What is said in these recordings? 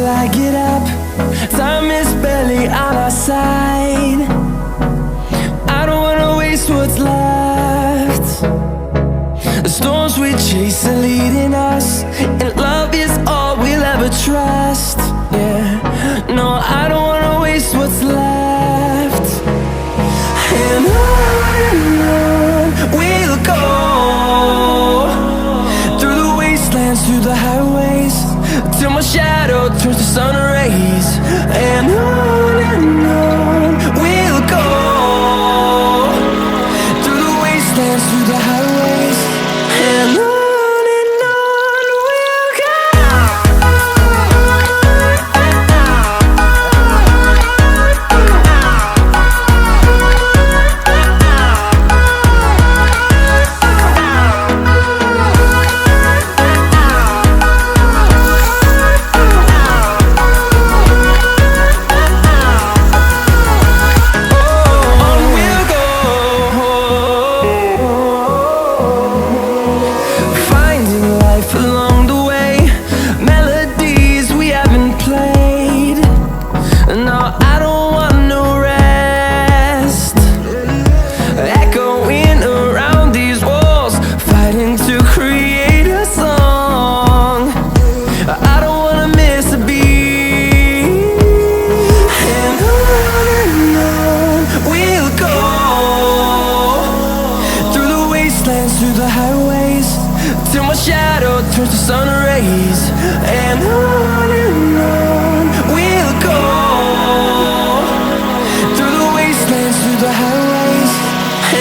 till I get up. Time is barely on our side. I don't wanna waste what's left. The storms we chase are leading us, and love is all we'll ever trust. Yeah, no, I don't wanna waste what's left. And on we'll go, through the wastelands, through the highways, till my shadow turns to sun rays. And on we'll go, through the wastelands, through the highways, and on we'll go. Through the highways, till my shadow turns to sun rays. And on we'll go, through the wastelands, through the highways,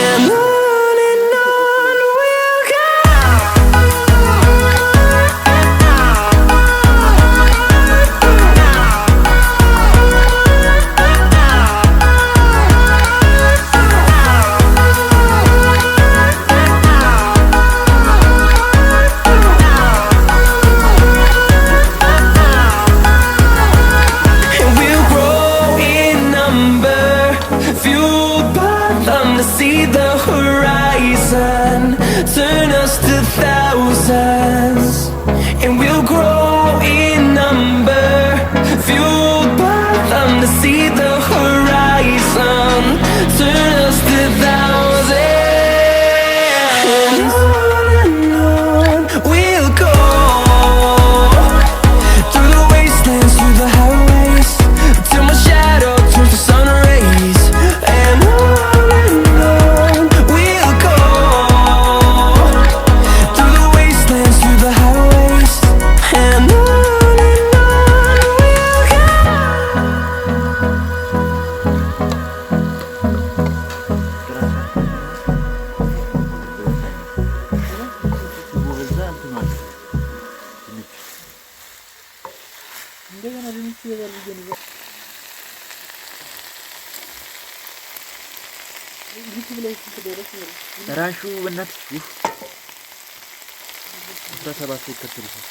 and on we'll go. See the horizon turn us to thousands, and we'll grow in number, fueled by them. To see the horizon turn us to thousands, and on we'll go, through the wastelands, through the highways, till my shadow turns to sun rays. And ራሹ በእናትህ 17 ይከተሉታል።